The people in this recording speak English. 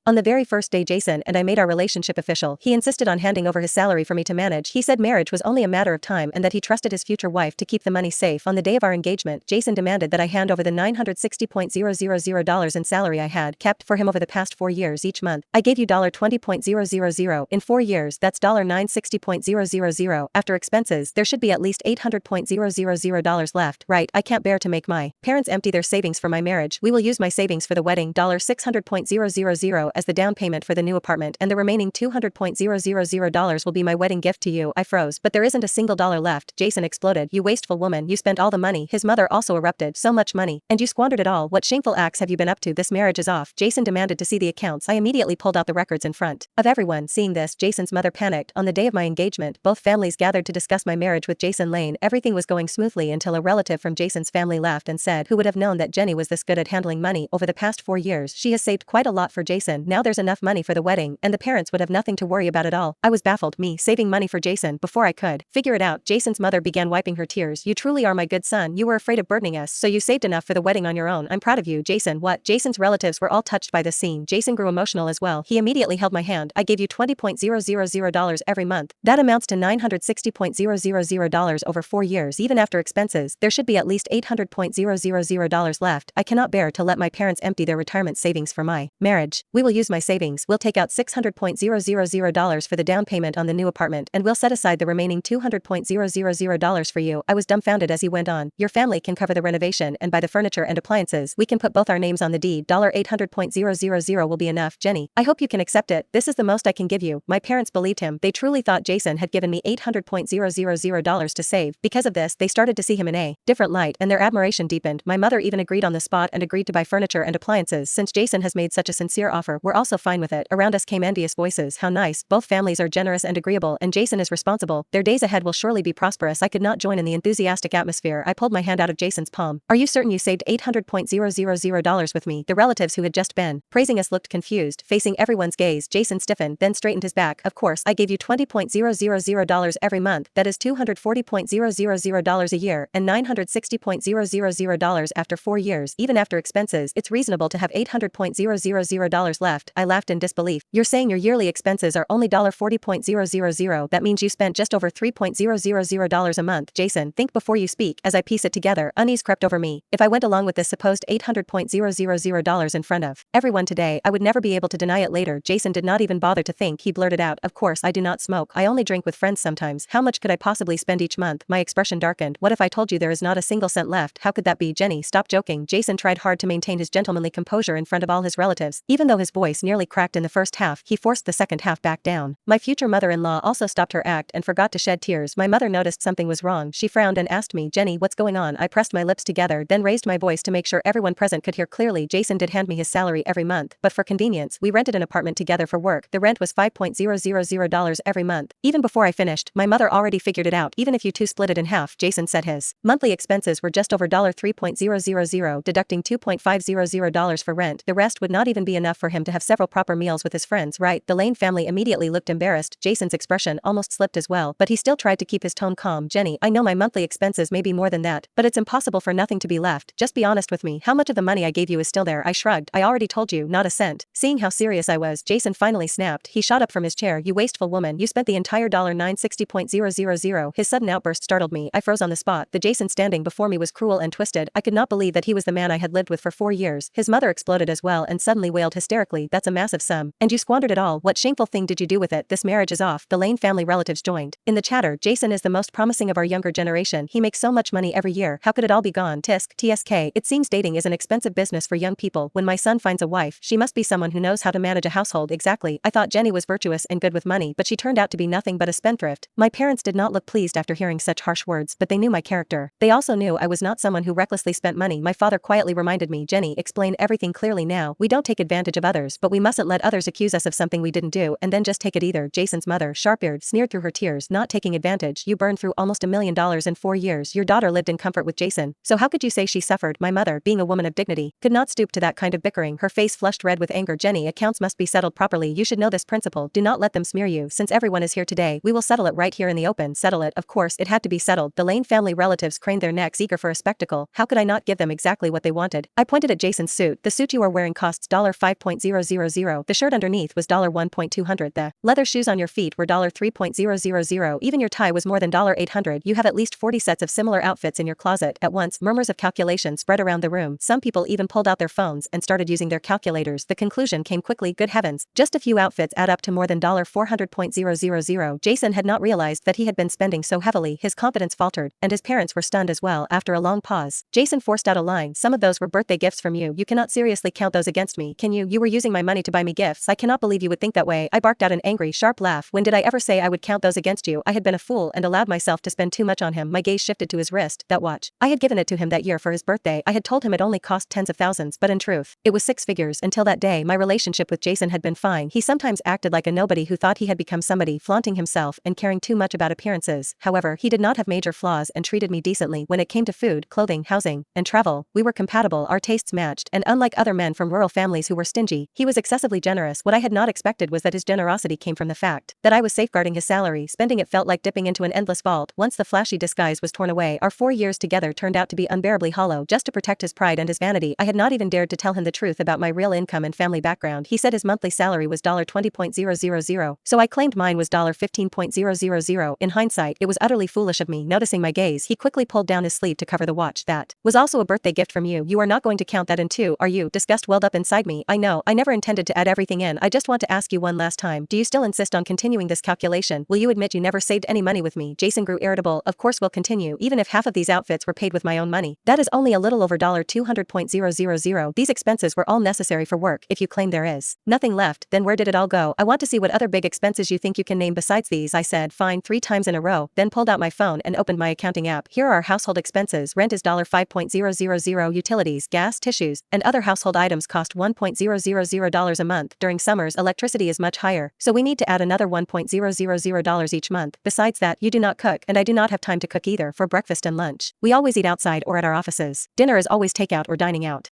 On the very first day Jason and I made our relationship official, he insisted on handing over his salary for me to manage. He said marriage was only a matter of time and that he trusted his future wife to keep the money safe. On the day of our engagement, Jason demanded that I hand over the $960,000 in salary I had kept for him over the past 4 years each month. I gave you $20,000 in 4 years, that's $960,000. After expenses, there should be at least $800,000 left, right? I can't bear to make my parents empty their savings for my marriage. We will use my savings for the wedding, $600,000 as the down payment for the new apartment, and the remaining $200,000 will be my wedding gift to you. I froze. But there isn't a single dollar left. Jason exploded. You wasteful woman, you spent all the money. His mother also erupted. So much money. And you squandered it all. What shameful acts have you been up to? This marriage is off. Jason demanded to see the accounts. I immediately pulled out the records in front of everyone. Seeing this, Jason's mother panicked. On the day of my engagement, both families gathered to discuss my marriage with Jason Lane. Everything was going smoothly until a relative from Jason's family laughed and said, "Who would have known that Jenny was this good at handling money? Over the past 4 years, she has saved quite a lot for Jason. Now there's enough money for the wedding, and the parents would have nothing to worry about at all." I was baffled. Me saving money for Jason before I could figure it out. Jason's mother began wiping her tears. "You truly are my good son. You were afraid of burdening us, so you saved enough for the wedding on your own. I'm proud of you." Jason, what? Jason's relatives were all touched by this scene. Jason grew emotional as well. He immediately held my hand. "I gave you $20,000 every month. That amounts to $960,000 over 4 years. Even after expenses, there should be at least $800,000 left. I cannot bear to let my parents empty their retirement savings for my marriage. We will use my savings. We'll take out $600,000 for the down payment on the new apartment, and we'll set aside the remaining $200,000 for you." I was dumbfounded as he went on. "Your family can cover the renovation and buy the furniture and appliances. We can put both our names on the deed. $800,000 will be enough. Jenny, I hope you can accept it. This is the most I can give you." My parents believed him. They truly thought Jason had given me $800,000 to save. Because of this, they started to see him in a different light, and their admiration deepened. My mother even agreed on the spot and agreed to buy furniture and appliances. Since Jason has made such a sincere offer, we're also fine with it. Around us came envious voices. How nice. Both families are generous and agreeable, and Jason is responsible. Their days ahead will surely be prosperous. I could not join in the enthusiastic atmosphere. I pulled my hand out of Jason's palm. "Are you certain you saved $800,000 with me?" The relatives who had just been praising us looked confused. Facing everyone's gaze, Jason stiffened, then straightened his back. "Of course, I gave you $20,000 every month. That is $240,000 a year, and $960,000 after 4 years. Even after expenses, it's reasonable to have $800,000 left." I laughed in disbelief. "You're saying your yearly expenses are only $40,000? That means you spent just over $3,000 a month." "Jason, think before you speak." As I piece it together, unease crept over me. If I went along with this supposed $800,000 in front of everyone today, I would never be able to deny it later. Jason did not even bother to think. He blurted out, "Of course, I do not smoke. I only drink with friends sometimes. How much could I possibly spend each month?" My expression darkened. "What if I told you there is not a single cent left? How could that be?" "Jenny, stop joking." Jason tried hard to maintain his gentlemanly composure in front of all his relatives. Even though his voice nearly cracked in the first half, he forced the second half back down. My future mother-in-law also stopped her act and forgot to shed tears. My mother noticed something was wrong. She frowned and asked me, "Jenny, what's going on?" I pressed my lips together, then raised my voice to make sure everyone present could hear clearly. Jason did hand me his salary every month, but for convenience, we rented an apartment together for work. The rent was $5,000 every month. Even before I finished, my mother already figured it out. "Even if you two split it in half," Jason said, his monthly expenses were just over $3,000, deducting $2,500 for rent. The rest would not even be enough for him to have several proper meals with his friends, right? The Lane family immediately looked embarrassed. Jason's expression almost slipped as well, but he still tried to keep his tone calm. "Jenny, I know my monthly expenses may be more than that, but it's impossible for nothing to be left. Just be honest with me. How much of the money I gave you is still there?" I shrugged. "I already told you, not a cent." Seeing how serious I was, Jason finally snapped. He shot up from his chair. "You wasteful woman, you spent the entire $960,000. His sudden outburst startled me. I froze on the spot. The Jason standing before me was cruel and twisted. I could not believe that he was the man I had lived with for 4 years. His mother exploded as well and suddenly wailed hysterically, "That's a massive sum. And you squandered it all. What shameful thing did you do with it? This marriage is off." The Lane family relatives joined in the chatter. "Jason is the most promising of our younger generation. He makes so much money every year. How could it all be gone?" TSK. It seems dating is an expensive business for young people. When my son finds a wife, she must be someone who knows how to manage a household. Exactly. I thought Jenny was virtuous and good with money, but she turned out to be nothing but a spendthrift. My parents did not look pleased after hearing such harsh words, but they knew my character. They also knew I was not someone who recklessly spent money. My father quietly reminded me, "Jenny, explain everything clearly now. We don't take advantage of others, but we mustn't let others accuse us of something we didn't do and then just take it either." Jason's mother, sharp-eared, sneered through her tears. "Not taking advantage. You burned through almost $1 million in 4 years. Your daughter lived in comfort with Jason. So how could you say she suffered?" My mother, being a woman of dignity, could not stoop to that kind of bickering. Her face flushed red with anger. "Jenny, accounts must be settled properly. You should know this principle. Do not let them smear you. Since everyone is here today, we will settle it right here in the open." Settle it? Of course, it had to be settled. The Lane family relatives craned their necks, eager for a spectacle. How could I not give them exactly what they wanted? I pointed at Jason's suit. "The suit you are wearing costs $5,000. $1.000. The shirt underneath was $1.200. The leather shoes on your feet were $3.000. Even your tie was more than $800. You have at least 40 sets of similar outfits in your closet. At once, murmurs of calculation spread around the room. Some people even pulled out their phones and started using their calculators. The conclusion came quickly. Good heavens, just a few outfits add up to more than $400.000. Jason had not realized that he had been spending so heavily. His confidence faltered, and his parents were stunned as well. After a long pause, Jason forced out a line. Some of those were birthday gifts from you. You cannot seriously count those against me, can you? You were using my money to buy me gifts. I cannot believe you would think that way. I barked out an angry, sharp laugh. When did I ever say I would count those against you? I had been a fool and allowed myself to spend too much on him. My gaze shifted to his wrist. That watch. I had given it to him that year for his birthday. I had told him it only cost tens of thousands, but in truth, it was six figures. Until that day, my relationship with Jason had been fine. He sometimes acted like a nobody who thought he had become somebody, flaunting himself and caring too much about appearances. However, he did not have major flaws and treated me decently. When it came to food, clothing, housing, and travel, we were compatible, our tastes matched, and unlike other men from rural families who were stingy, he was excessively generous. What I had not expected was that his generosity came from the fact that I was safeguarding his salary. Spending it felt like dipping into an endless vault. Once the flashy disguise was torn away, our 4 years together turned out to be unbearably hollow. Just to protect his pride and his vanity, I had not even dared to tell him the truth about my real income and family background. He said his monthly salary was $20.000, so I claimed mine was $15.000. In hindsight, it was utterly foolish of me. Noticing my gaze, he quickly pulled down his sleeve to cover the watch. That was also a birthday gift from you. You are not going to count that in two, are you? Disgust welled up inside me. I know, I never intended to add everything in. I just want to ask you one last time. Do you still insist on continuing this calculation? Will you admit you never saved any money with me? Jason grew irritable. Of course we'll continue, even if half of these outfits were paid with my own money. That is only a little over $200.000. These expenses were all necessary for work. If you claim there is nothing left, then where did it all go? I want to see what other big expenses you think you can name besides these. I said fine 3 times in a row, then pulled out my phone and opened my accounting app. Here are our household expenses. Rent is $5.000. Utilities, gas, tissues, and other household items cost $1.000 a month. During summers, electricity is much higher, so we need to add another $1.000 each month. Besides that, you do not cook, and I do not have time to cook either. For breakfast and lunch, we always eat outside or at our offices. Dinner is always takeout or dining out.